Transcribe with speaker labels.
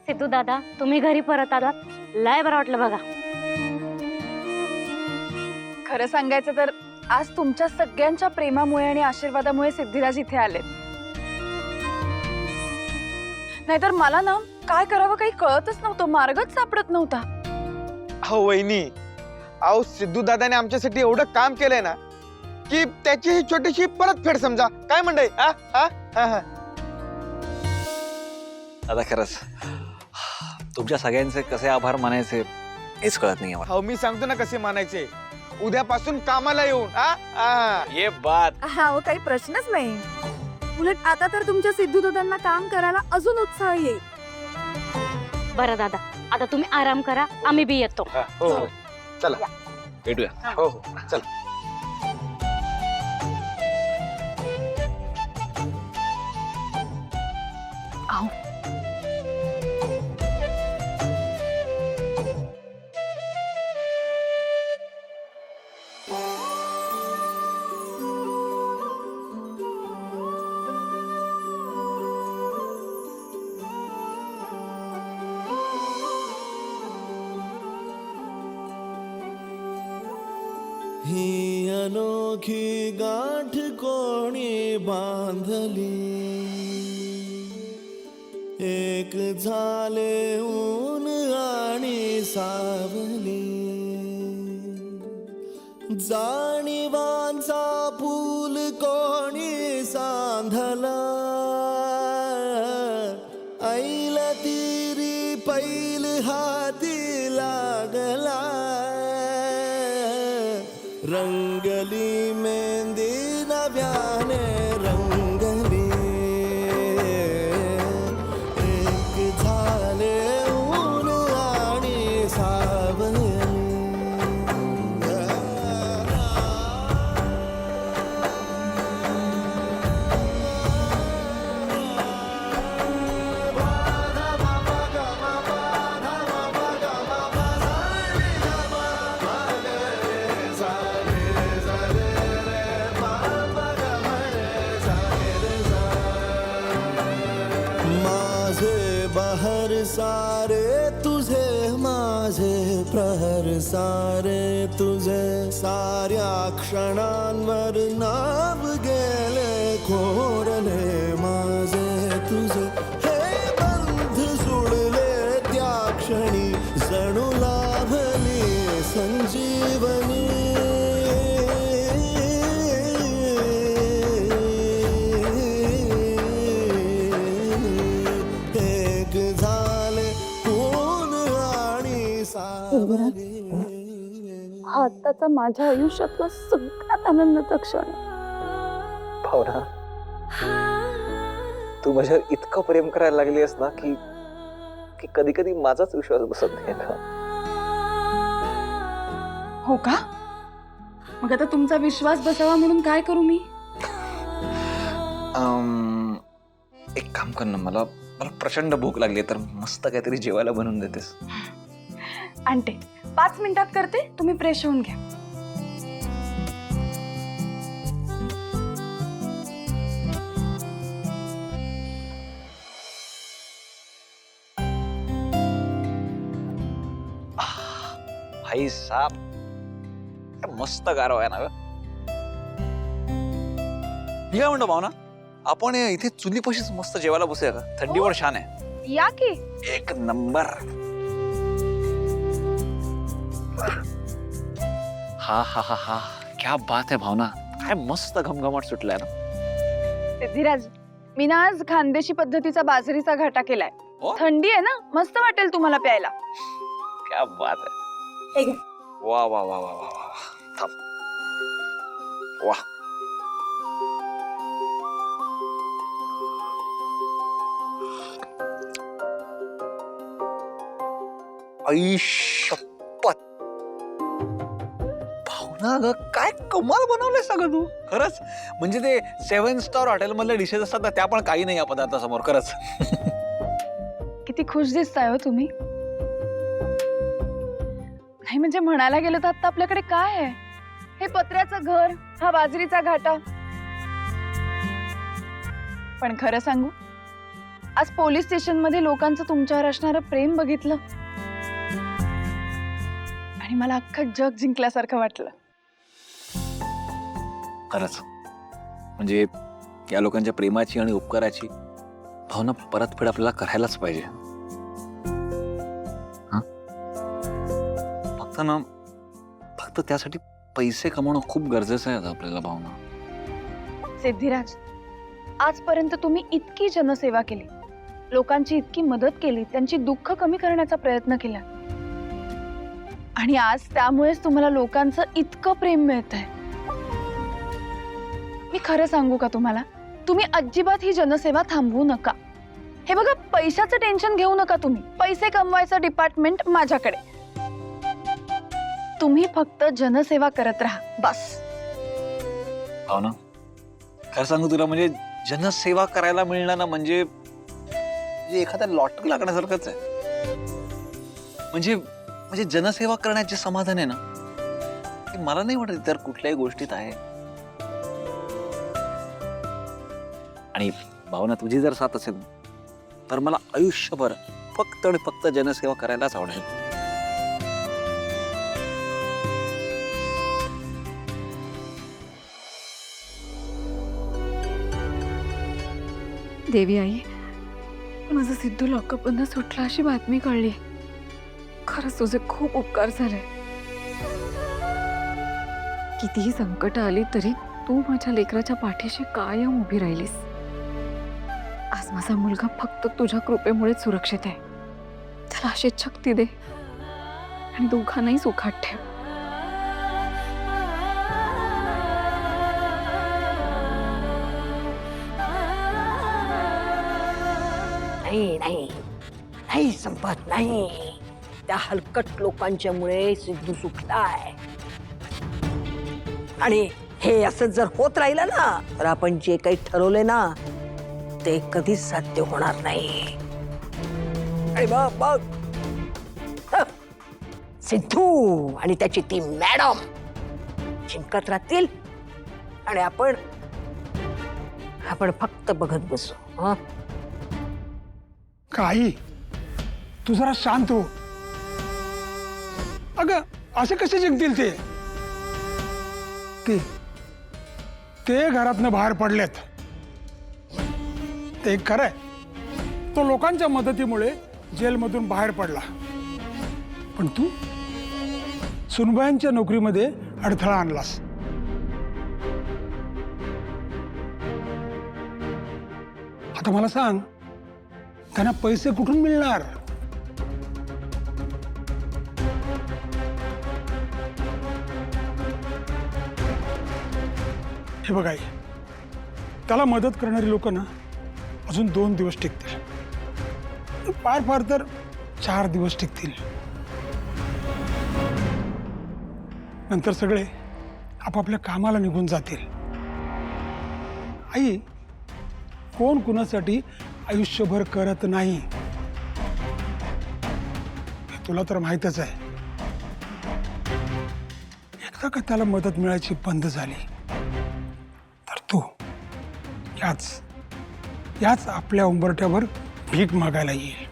Speaker 1: सिद्धू दादा, तुम्ही घरी परत आलात, लय बरं वाटलं बघा.
Speaker 2: खरं सांगायचं तर आज तुमच्या सगळ्यांच्या प्रेमामुळे आणि आशीर्वादामुळे सिद्धिराज इथे आले. नाहीतर मला ना काय करावं काही कळतच नव्हतं, मार्गच सापडत नव्हता.
Speaker 3: अहो वहिनी, अहो सिद्धू दादाने आमच्यासाठी एवढं काम केलंय ना की त्याची ही छोटीशी परतफेड समजा. काय म्हणताय?
Speaker 4: दादा खरंच तुमच्या सगळ्यांचे कसे आभार मानायचे हेच कळत नाही मला.
Speaker 3: हो मी सांगतो ना कसे मानायचे. उद्यापासून कामाला येऊन
Speaker 4: ये बात.
Speaker 5: हा काही प्रश्नच नाही. उलट आता तर तुमच्या सिद्धू दादांना काम करायला अजून उत्साह येईल.
Speaker 1: बरं दादा, आता तुम्ही आराम करा, आम्ही बी येतो.
Speaker 3: हो हो चला
Speaker 4: भेटूया.
Speaker 3: हो हो चला.
Speaker 6: ही अनोखी गाठ कोणी बांधली, एक झाले ऊन आणि सावली, जाणीवांचा फूल कोणी सांधला, ऐला तिरी पैल हाती लागला, रंगली मेहंदी नव्याने रंगली, एक झाले ऊन आणि सावली. माझे बहर सारे तुझे, माझे प्रहर सारे तुझे, साऱ्या क्षणांवर नाव गेले कोरले माझे तुझे, हे बंध जुळले त्या क्षणी जणू लाभली संजीवनी.
Speaker 5: हा आत्ताचा माझ्या आयुष्यातला सगळ्यात आनंदाचा क्षण आहे.
Speaker 4: भावना, तू माझ्यावर इतकं प्रेम करायला लागली आहेस ना की कधी कधी माझाच विश्वास बसत नाही ना.
Speaker 2: हो का? मग आता तुमचा विश्वास बसावा म्हणून काय करू मी?
Speaker 4: एक काम कर ना, मला प्रचंड भूक लागली, तर मस्त काहीतरी जेवायला बनवून देतेस?
Speaker 2: आणते, 5 मिनिटात करते, तुम्ही फ्रेश होऊन घ्या.
Speaker 4: भाई साहब, मस्त गारवा आहे ना ग. मी काय म्हणतो भावना, आपण इथे चुलीपाशीच मस्त जेवायला बसूया का? थंडीवर छान आहे.
Speaker 2: या की.
Speaker 4: एक नंबर. हा हा हा हा, क्या बात आहे भावना, काय मस्त घमघमाट सुटलाय ना.
Speaker 2: सिद्धिराज, मी ना आज खानदेशी पद्धतीचा बाजरीचा घाटा केलाय.
Speaker 4: ओ?
Speaker 2: थंडी आहे ना, मस्त वाटेल तुम्हाला प्यायला.
Speaker 4: क्या बात आहे. वा वा वा वा वा वा. थांब. वा. आई शपथ, भावना ग, काय कमाल बनवलंय सगळं तू. खरंच म्हणजे ते 7 स्टार हॉटेल मधल्या डिशेस असतात ना, त्या पण काही नाही या पदार्थासमोर. खरंच.
Speaker 2: किती खुश दिसताय हो तुम्ही. नाही म्हणजे म्हणायला गेलं तर आता आपल्याकडे काय आहे? हे पत्र्याचं घर, हा बाजरीचा घाटा. पण खरं सांगू, आज पोलीस स्टेशन मध्ये लोकांचं तुमच्यावर असणारं प्रेम बघितलं आणि मला अख्खं जग जिंकल्यासारखं वाटलं.
Speaker 4: खरंच म्हणजे या लोकांच्या प्रेमाची आणि उपकाराची भावना परतफेड आपल्याला करायलाच पाहिजे. फक्त त्यासाठी पैसे कमवणं खूप गरजेचं आहे आपल्याला भावना.
Speaker 2: सिद्धिराज, आजपर्यंत तुम्ही इतकी जनसेवा केली, लोकांची इतकी मदत केली, त्यांची दुःख कमी करण्याचा प्रयत्न केला आणि आज त्यामुळेच तुम्हाला लोकांचं इतकं प्रेम मिळतंय. मी खरं सांगू का तुम्हाला, तुम्ही अजिबात ही जनसेवा थांबवू नका. हे बघा, पैशाचं टेन्शन घेऊ नका तुम्ही. पैसे कमवायचं डिपार्टमेंट माझ्याकडे. तुम्ही फक्त जनसेवा करत राहा बस.
Speaker 4: भावना खरं सांगू तुला, म्हणजे जनसेवा करायला मिळणं ना म्हणजे एखाद्या लॉटरी लागण्यासारखंच आहे. म्हणजे जनसेवा करण्याचे समाधान आहे ना, ते मला नाही वाटत इतर कुठल्याही गोष्टीत आहे. आणि भावना तुझी जर साथ असेल तर मला आयुष्यभर फक्त आणि फक्त जनसेवा करायलाच आवडेल.
Speaker 5: देवी आई, माझं सिद्धू लॉकअपमधनं सुटला अशी बातमी कळली. खरंच तुझे खूप उपकार झाले. कितीही संकट आली तरी तू माझ्या लेकराच्या पाठीशी कायम उभी राहिलीस. आज माझा मुलगा फक्त तुझ्या कृपेमुळेच सुरक्षित आहे. त्याला अशीच शक्ती दे आणि दोघांनाही सुखात ठेव.
Speaker 7: नाही नाही नाही संपत नाही. त्या हलकट लोकांच्यामुळे सिद्धू सुटलाय आणि हे असं जर होत राहिलं ना तर आपण जे काही ठरवले ना ते कधीच साध्य होणार नाही. आणि बघ बघ, सिद्धू आणि त्याची ती मॅडम जिंकत राहतील आणि आपण फक्त बघत बसू. हा,
Speaker 8: काही तू जरा शांत हो. अगं असे कसे जिंकतील ते घरातनं बाहेर पडलेत. ते खरंय, तो लोकांच्या मदतीमुळे जेलमधून बाहेर पडला. पण तू सुनबाईंच्या नोकरीमध्ये अडथळा आणलास. आता मला सांग, त्यांना पैसे कुठून मिळणार? हे बघा, त्याला मदत करणारी लोक ना अजून 2 दिवस टिकतील, फार तर 4 दिवस टिकतील. नंतर सगळे आपापल्या कामाला निघून जातील. आई, कोण कुणासाठी आयुष्यभर करत नाही हे तुला तर माहीतच आहे. एकदा का त्याला मदत मिळायची बंद झाली तर तू याच आपल्या उंबरठ्यावर भीक मागायला येईल.